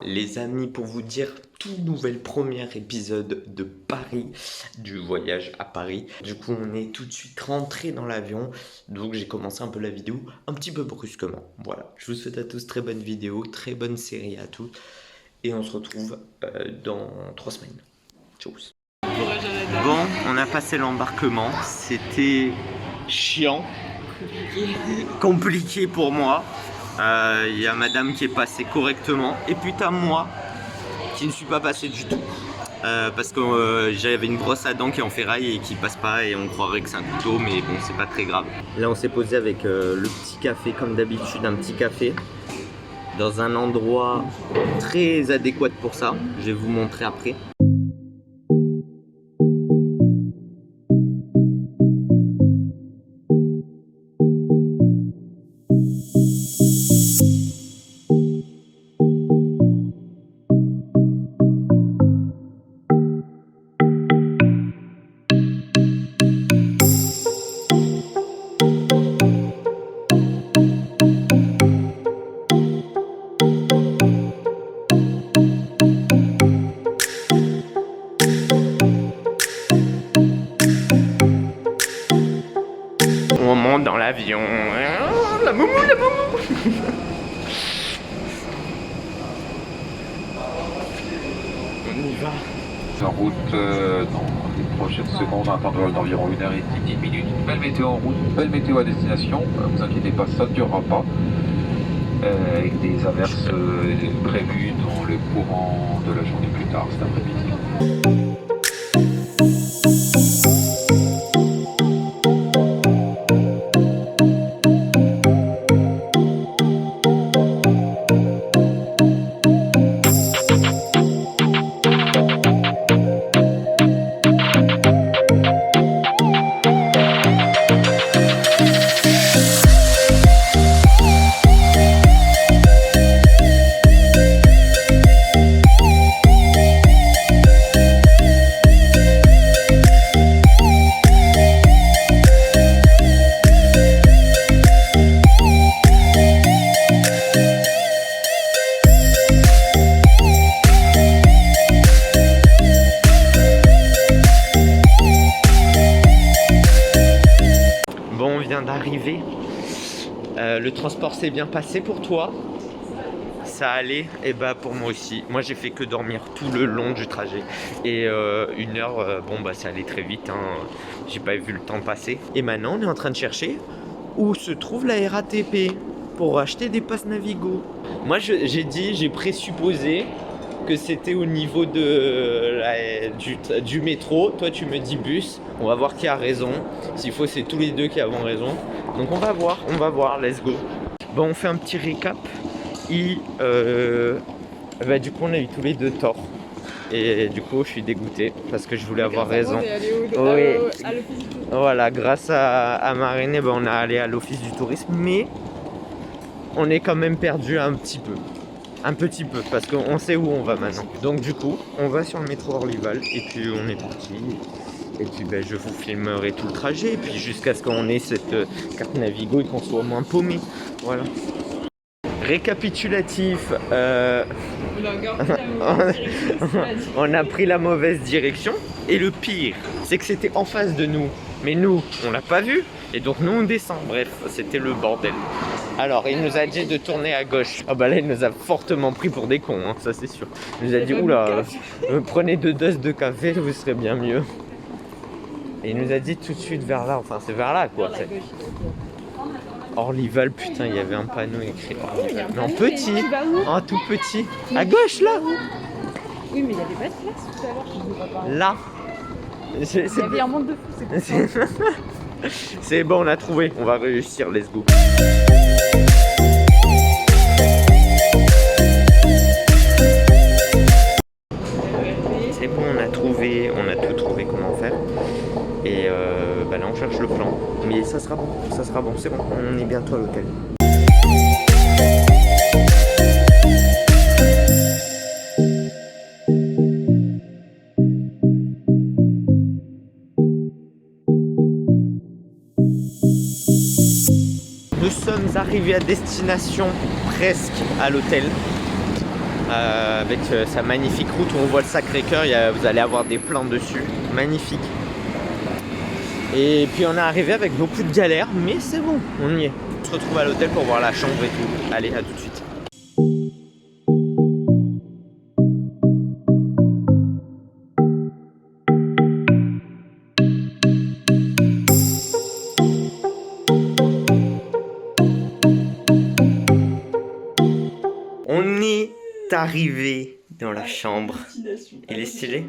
Les amis, pour vous dire, tout nouvel premier épisode de Paris, du voyage à Paris. Du coup, on est tout de suite rentré dans l'avion, donc j'ai commencé un peu la vidéo un petit peu brusquement. Voilà, je vous souhaite à tous très bonne vidéo, très bonne série à tous, et on se retrouve dans 3 semaines. Ciao. Bon, on a passé l'embarquement, c'était chiant, compliqué pour moi. Il y a madame qui est passée correctement et puis t'as moi qui ne suis pas passé du tout parce que j'avais une brosse à dents qui est en ferraille et qui passe pas et on croirait que c'est un couteau, mais bon, c'est pas très grave. Là on s'est posé avec le petit café comme d'habitude, un petit café dans un endroit très adéquat pour ça, je vais vous montrer après. On monte dans l'avion. La moumou, la moumou. On y va. En route dans les prochaines secondes, un temps de vol d'environ 1h10 minutes. Belle météo en route, belle météo à destination. Ne vous inquiétez pas, ça ne durera pas. Avec des averses prévues dans le courant de la journée plus tard cet après-midi. Bon, on vient d'arriver. Le transport s'est bien passé pour toi? Ça allait? Et bah pour moi aussi. Moi j'ai fait que dormir tout le long du trajet. Et 1 heure, bon bah ça allait très vite, hein. J'ai pas vu le temps passer. Et maintenant on est en train de chercher où se trouve la RATP pour acheter des passes Navigo. Moi j'ai présupposé que c'était au niveau du métro. Toi tu me dis bus. On va voir qui a raison. S'il faut, c'est tous les deux qui avons raison. Donc on va voir, let's go. Bon, on fait un petit récap. Du coup on a eu tous les deux tort. Et du coup je suis dégoûté parce que je voulais avoir raison. Oui. Voilà, grâce à Marine, on est allé à l'office du tourisme, mais on est quand même perdu un petit peu. Un petit peu, parce qu'on sait où on va maintenant. Donc du coup, on va sur le métro Orlyval et puis on est parti. Et puis je vous filmerai tout le trajet, et puis jusqu'à ce qu'on ait cette carte Navigo et qu'on soit moins paumé. Voilà. Récapitulatif. On a pris la mauvaise direction. Et le pire, c'est que c'était en face de nous. Mais nous, on l'a pas vu. Et donc nous, on descend. Bref, c'était le bordel. Alors, il nous a dit de tourner à gauche. Ah bah là, il nous a fortement pris pour des cons, hein, ça c'est sûr. Il nous a dit, oula, prenez 2 doses de café, vous serez bien mieux. Et il nous a dit tout de suite vers là, enfin c'est vers là quoi. Orlyval, putain, il y avait un panneau écrit Orlyval. Mais en petit, en tout petit. À gauche là. Oui, mais il n'y avait pas de place tout à l'heure, je ne vois pas. Là. Il y avait un manque de fou, c'est pour ça. C'est bon, on a trouvé, on va réussir, let's go. C'est bon, on a tout trouvé comment faire. Et là on cherche le plan. Mais ça sera bon, c'est bon, on est bientôt à l'hôtel. Nous sommes arrivés à destination, presque à l'hôtel. avec sa magnifique route où on voit le Sacré-Cœur. Vous allez avoir des plans dessus, magnifique. Et puis on est arrivé avec beaucoup de galères, mais c'est bon, on y est. On se retrouve à l'hôtel pour voir la chambre et tout. Allez, à tout de suite. On est arrivé dans la chambre. Il est stylé?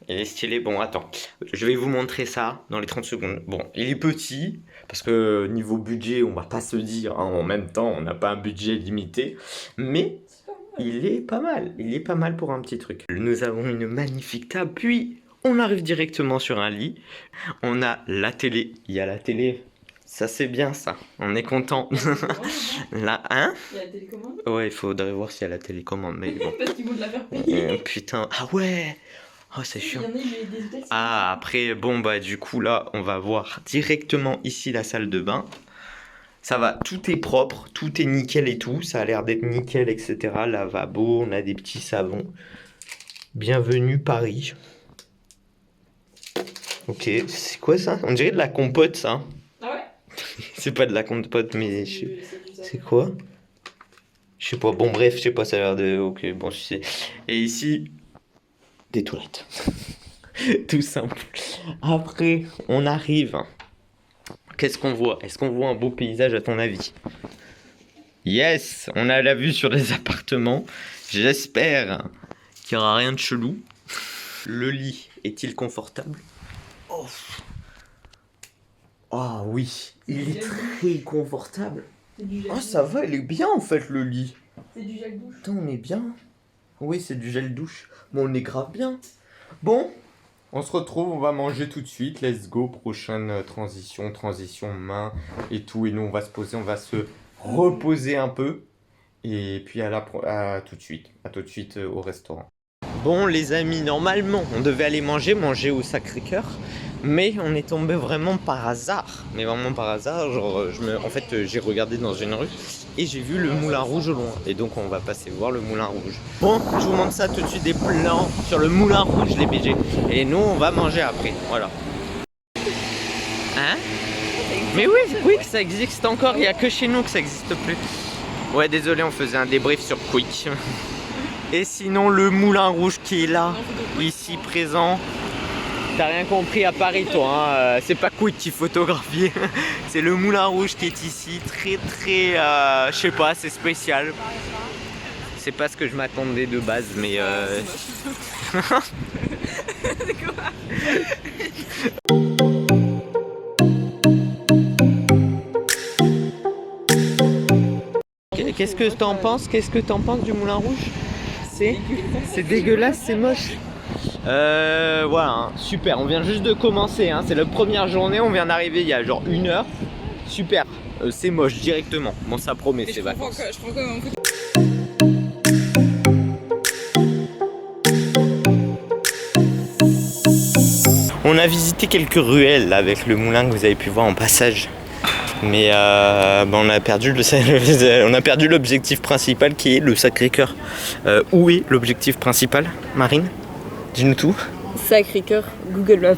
Il est stylé. Bon, attends. Je vais vous montrer ça dans les 30 secondes. Bon, il est petit. Parce que niveau budget, on va pas se dire. Hein, en même temps, on n'a pas un budget limité. Mais il est pas mal. Il est pas mal pour un petit truc. Nous avons une magnifique table. Puis, on arrive directement sur un lit. On a la télé. Il y a la télé. Ça, c'est bien, ça. On est content. Là, hein? Il y a la télécommande? Ouais, il faudrait voir s'il y a la télécommande. Mais bon. Parce qu'ils vont te la faire payer. Putain. Ah ouais! Oh, c'est chiant. Il y en a, des hôtels, Ah, après, bon, bah, du coup, là, on va voir directement ici la salle de bain. Ça va, tout est propre, tout est nickel et tout. Ça a l'air d'être nickel, etc. Lavabo, on a des petits savons. Bienvenue Paris. Ok, c'est quoi ça? On dirait de la compote, ça. Ah ouais? C'est pas de la compote, mais c'est quoi? Je sais pas, bon, bref, je sais pas, ça a l'air de. Ok, bon, je sais. Et ici, des toilettes. Tout simple. Après, on arrive. Qu'est-ce qu'on voit? Est-ce qu'on voit un beau paysage à ton avis? Yes, on a la vue sur les appartements. J'espère qu'il n'y aura rien de chelou. Le lit est-il confortable? Oh. Ah oui, il est très confortable. Ah, ça va, il est bien en fait le lit. C'est du gel douche. Putain, on est bien. Oui, c'est du gel douche. Bon, on est grave bien. Bon, on se retrouve, on va manger tout de suite. Let's go, prochaine transition main et tout. Et nous, on va se poser, on va se reposer un peu. Et puis à tout de suite. À tout de suite au restaurant. Bon, les amis, normalement, on devait aller manger au Sacré-Cœur. Mais on est tombé vraiment par hasard. Mais vraiment par hasard. Genre, en fait, j'ai regardé dans une rue et j'ai vu le Moulin Rouge au loin. Et donc, on va passer voir le Moulin Rouge. Bon, je vous montre ça tout de suite, des plans sur le Moulin Rouge, les BG. Et nous, on va manger après. Voilà. Hein? Mais oui, oui, ça existe encore. Il n'y a que chez nous que ça n'existe plus. Ouais, désolé, on faisait un débrief sur Quick. Et sinon, le Moulin Rouge qui est là, ici présent. T'as rien compris à Paris, toi, hein. C'est pas Quick qui photographie. C'est le Moulin Rouge qui est ici. Très, très. Je sais pas, c'est spécial. C'est pas ce que je m'attendais de base, mais. Qu'est-ce que t'en penses? Qu'est-ce que t'en penses du Moulin Rouge? C'est dégueulasse, c'est moche. Voilà, hein, super, on vient juste de commencer, hein, c'est la première journée, on vient d'arriver il y a genre 1 heure. Super, c'est moche directement. Bon, ça promet ces vacances. Je prends comme un coup. On a visité quelques ruelles là, avec le moulin que vous avez pu voir en passage. Mais on a perdu l'objectif principal qui est le Sacré-Cœur. Où est l'objectif principal, Marine? Dis-nous tout. Sacré-Cœur, Google Maps.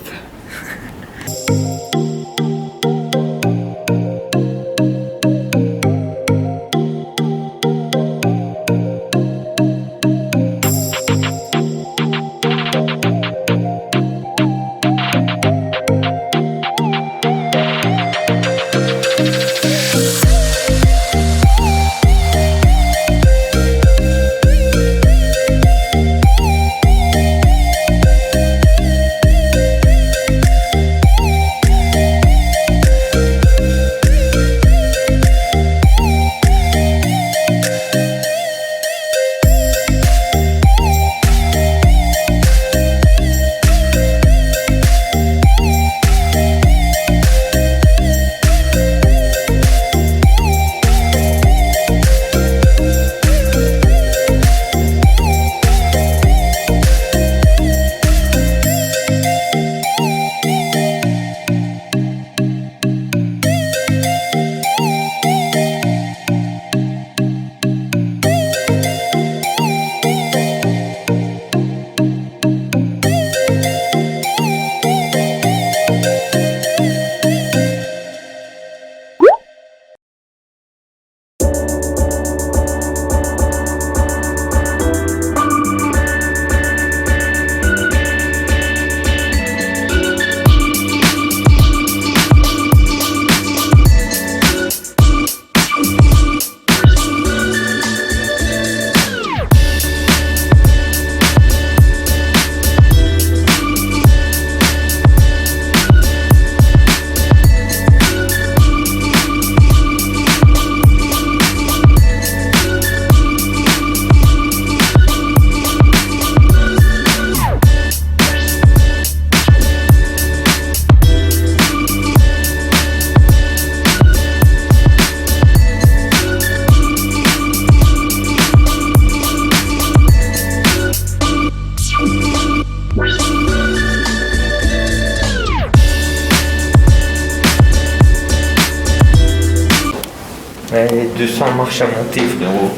200 marches à monter, frérot.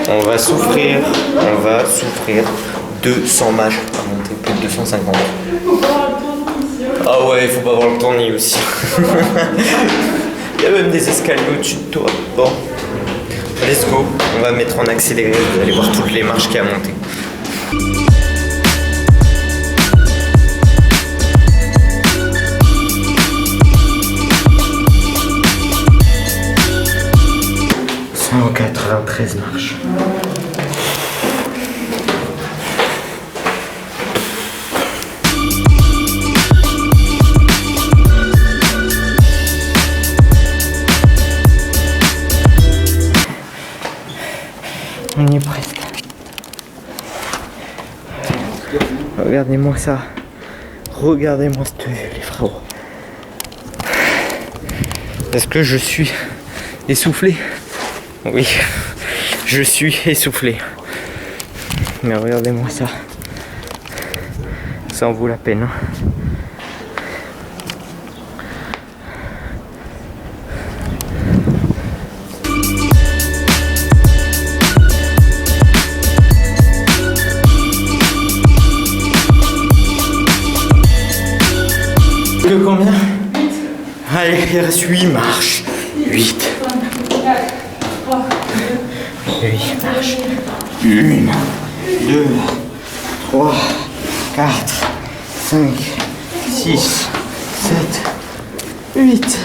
On va souffrir 200 marches à monter, plus de 250. Ah ouais, il faut pas avoir le temps ni aussi. Il y a même des escaliers au-dessus de toi. Bon, let's go. On va mettre en accéléré, vous allez voir toutes les marches qu'il y a à monter. « 193 marches. » On y est presque. Regardez-moi ça. Regardez-moi cette vue, les frérots. Est-ce que je suis essoufflé? Oui, je suis essoufflé. Mais regardez-moi ça. Ça en vaut la peine. Combien? Allez, il reste 8 marches. 8. 8 marches. 1, 2, 3, 4, 5, 6, 7, 8.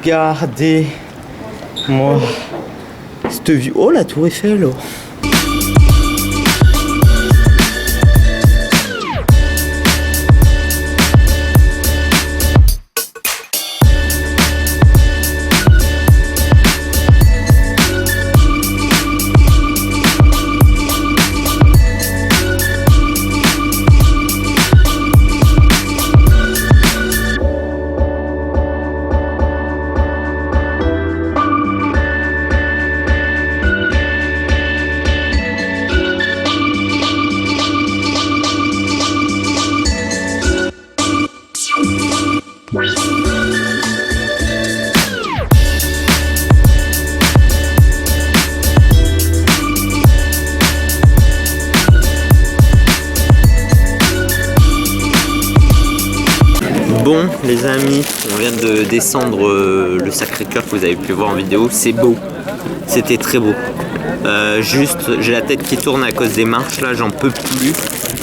Regardez-moi cette vue. Oh, la tour Eiffel. Oh. Bon les amis, on vient de descendre le Sacré-Cœur que vous avez pu voir en vidéo, c'est beau, c'était très beau. Juste j'ai la tête qui tourne à cause des marches là, j'en peux plus.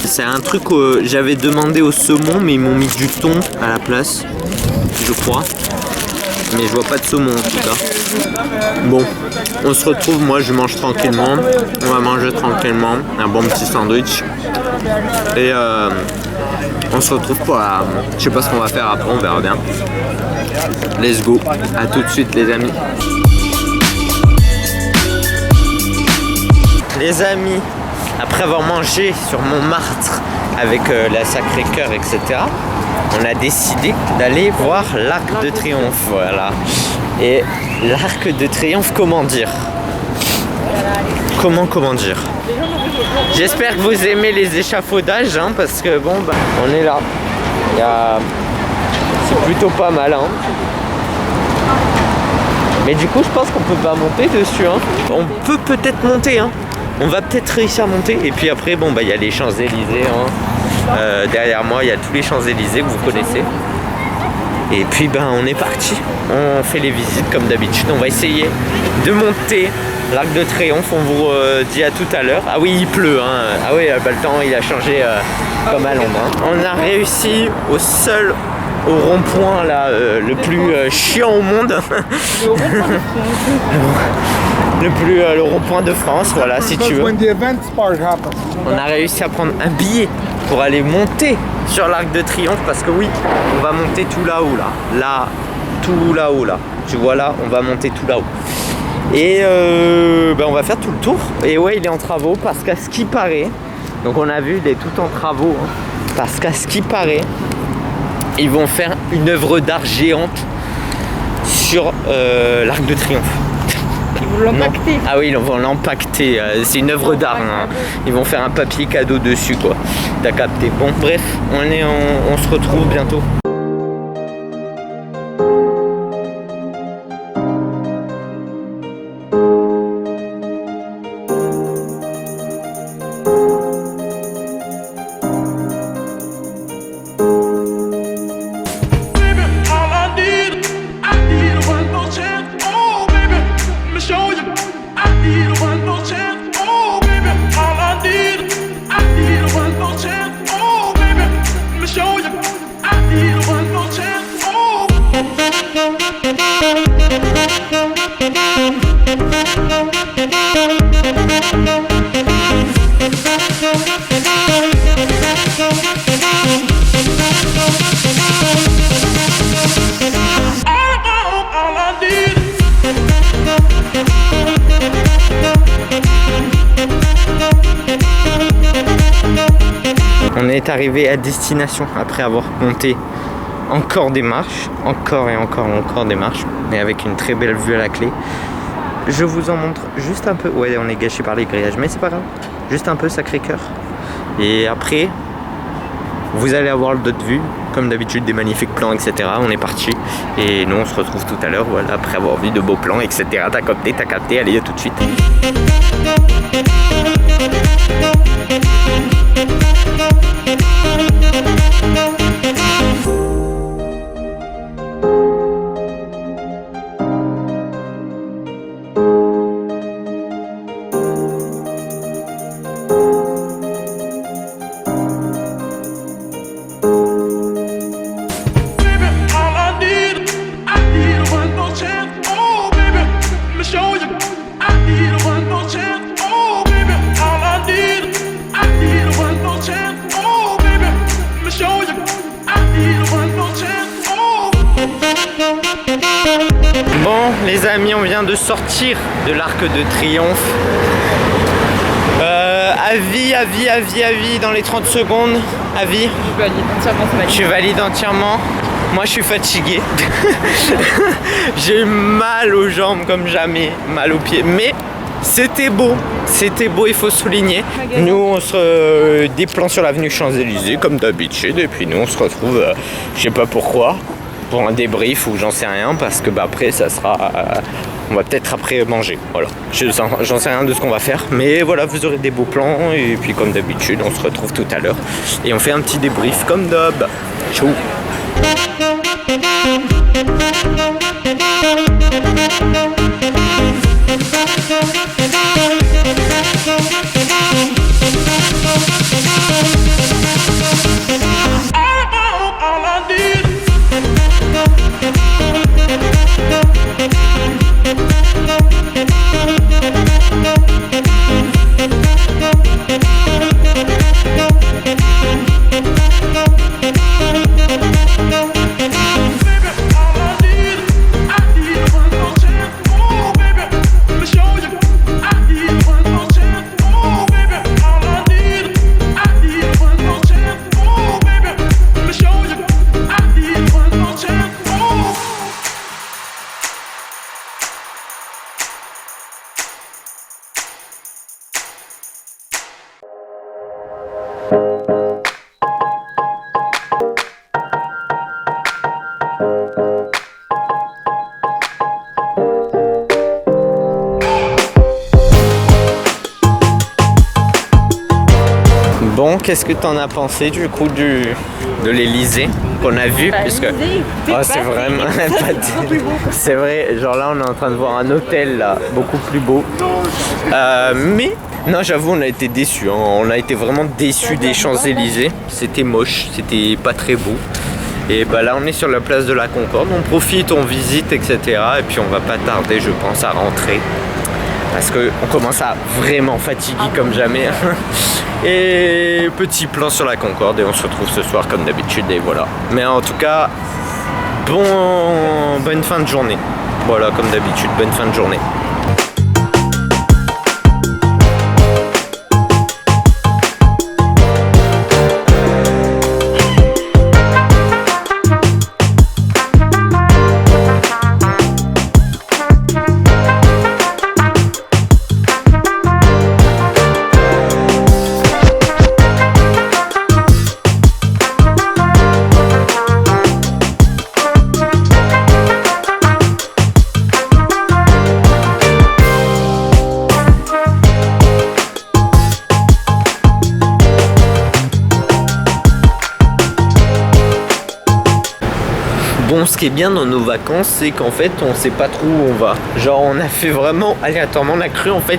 C'est un truc que j'avais demandé au saumon mais ils m'ont mis du thon à la place, je crois. Mais je vois pas de saumon en tout cas. Bon, on se retrouve, moi je mange tranquillement, on va manger tranquillement, un bon petit sandwich. Et on se retrouve pour la... Je sais pas ce qu'on va faire après, on verra bien. Let's go, à tout de suite les amis. Les amis, après avoir mangé sur Montmartre avec la Sacré-Cœur, etc., on a décidé d'aller voir l'Arc de Triomphe, voilà. Et l'Arc de Triomphe, comment dire? Comment dire? J'espère que vous aimez les échafaudages, hein, parce que bon, bah, on est là. C'est plutôt pas mal, hein. Mais du coup, je pense qu'on peut pas monter dessus, hein. On peut peut-être monter, hein. On va peut-être réussir à monter. Et puis après, bon, bah, il y a les Champs-Élysées, hein. Derrière moi, il y a tous les Champs-Élysées que vous connaissez. Et puis, ben, on est parti. On fait les visites comme d'habitude. On va essayer de monter l'Arc de Triomphe. On vous dit à tout à l'heure. Ah oui, il pleut, hein. Ah oui, bah, le temps, il a changé comme à l'ombre, hein. On a réussi au rond-point là, le plus chiant au monde. Le rond-point de France, voilà, si tu veux. On a réussi à prendre un billet pour aller monter sur l'Arc de Triomphe parce que oui, on va monter tout là-haut, là, tout là-haut, là. Tu vois là, on va monter tout là-haut. Et ben on va faire tout le tour. Et ouais, il est en travaux parce qu'à ce qui paraît, donc on a vu, il est tout en travaux, hein, parce qu'à ce qui paraît, ils vont faire une œuvre d'art géante sur l'Arc de Triomphe. Ils vont l'empacter. Ah oui, ils vont l'empacter. C'est une œuvre d'art, hein. Ils vont faire un papier cadeau dessus, quoi. T'as capté. Bon, bref, on se retrouve bientôt. On est arrivé à destination après avoir monté encore des marches, encore et encore des marches, et avec une très belle vue à la clé. Je vous en montre juste un peu. Ouais, on est gâché par les grillages, mais c'est pas grave. Juste un peu, Sacré-Cœur. Et après, vous allez avoir d'autres vues, comme d'habitude, des magnifiques plans, etc. On est parti. Et nous, on se retrouve tout à l'heure, voilà, après avoir vu de beaux plans, etc. T'as capté, allez, à tout de suite. Bon les amis, on vient de sortir de l'Arc de Triomphe. Avis dans les 30 secondes. Avis. Je valide entièrement. Tu valides entièrement. Moi je suis fatigué. J'ai mal aux jambes comme jamais, mal aux pieds. Mais c'était beau, il faut souligner. Nous on se déplante sur l'avenue Champs-Élysées comme d'habitude. Et puis nous on se retrouve, je sais pas pourquoi, pour un débrief ou j'en sais rien, parce que après ça sera, on va peut-être après manger, voilà, j'en sais rien de ce qu'on va faire, mais voilà, vous aurez des beaux plans, et puis comme d'habitude on se retrouve tout à l'heure et on fait un petit débrief comme d'hab. Ciao. Bon, qu'est-ce que t'en as pensé du coup de l'Elysée qu'on a vu, puisque c'est vraiment c'est vrai, genre là on est en train de voir un hôtel là beaucoup plus beau, mais non, j'avoue on a été déçus, hein. On a été vraiment déçus des Champs-Élysées. C'était moche, c'était pas très beau. Et bah là on est sur la place de la Concorde, on profite, on visite, etc. Et puis on va pas tarder, je pense, à rentrer, parce qu'on commence à vraiment fatiguer comme jamais. Et petit plan sur la Concorde et on se retrouve ce soir comme d'habitude, et voilà. Mais en tout cas, bonne fin de journée. Voilà, comme d'habitude, bonne fin de journée. Bon, ce qui est bien dans nos vacances, c'est qu'en fait, on sait pas trop où on va. Genre, on a fait vraiment aléatoirement. On a cru, en fait,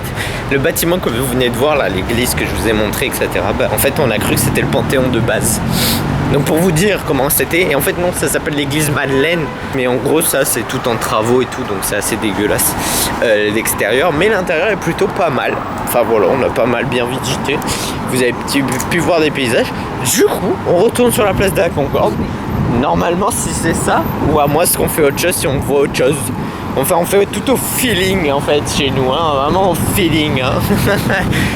le bâtiment que vous venez de voir, là, l'église que je vous ai montré, etc. Bah, en fait, on a cru que c'était le Panthéon de base. Donc pour vous dire comment c'était, et en fait non, ça s'appelle l'église Madeleine, mais en gros ça c'est tout en travaux et tout, donc c'est assez dégueulasse l'extérieur, mais l'intérieur est plutôt pas mal. Enfin voilà, on a pas mal bien visité, vous avez pu voir des paysages. Du coup, on retourne sur la place de la Concorde. Normalement si c'est ça, ou à moins ce qu'on fait autre chose si on voit autre chose. Enfin on fait tout au feeling en fait chez nous, hein, vraiment au feeling. Hein.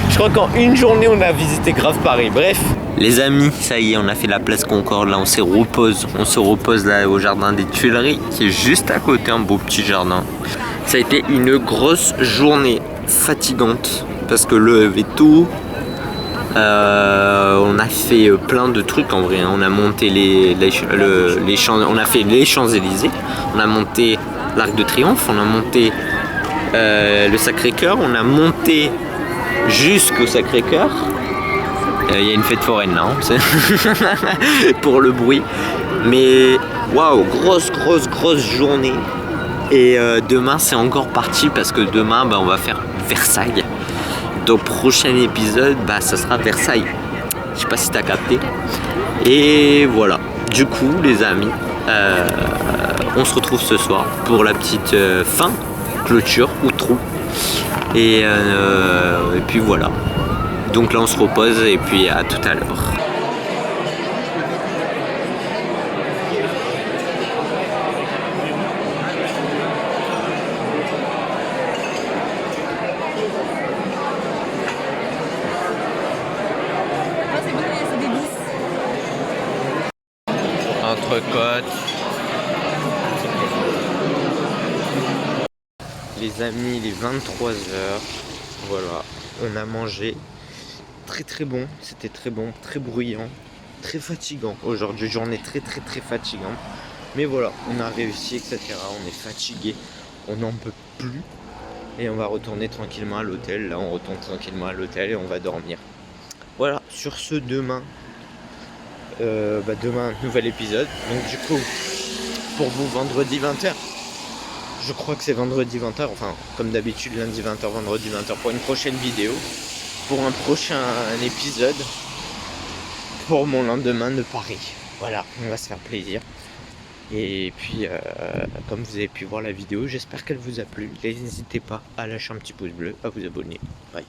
Je crois qu'en une journée on a visité grave Paris, bref. Les amis, ça y est, on a fait la place Concorde, là on se repose là au jardin des Tuileries qui est juste à côté, un beau petit jardin. Ça a été une grosse journée fatigante parce que lever tôt, on a fait plein de trucs en vrai, hein. On a monté on a fait les Champs-Élysées, on a monté l'Arc de Triomphe, on a monté le Sacré-Cœur, on a monté jusqu'au Sacré-Cœur. Il y a une fête foraine là, hein, pour le bruit. Mais waouh, grosse journée. Et demain c'est encore parti parce que demain on va faire Versailles. Donc prochain épisode, ça sera Versailles. Je sais pas si t'as capté. Et voilà. Du coup les amis, on se retrouve ce soir pour la petite fin, clôture ou trou. Et puis voilà. Donc là on se repose et puis à tout à l'heure. Entrecôte. Les amis, il est 23h. Voilà, on a mangé. Très bon, c'était très bon, très bruyant, très fatigant. Aujourd'hui, journée très fatigante. Mais voilà, on a réussi, etc. On est fatigué, on n'en peut plus. Et on va retourner tranquillement à l'hôtel. Là, on retourne tranquillement à l'hôtel et on va dormir. Voilà, sur ce, demain, demain, nouvel épisode. Donc du coup, pour vous, vendredi 20h. Je crois que c'est vendredi 20h, enfin, comme d'habitude, lundi 20h, vendredi 20h pour une prochaine vidéo. Pour un prochain épisode pour mon lendemain de Paris. Voilà, on va se faire plaisir. Et puis, comme vous avez pu voir la vidéo, j'espère qu'elle vous a plu. N'hésitez pas à lâcher un petit pouce bleu, à vous abonner. Bye.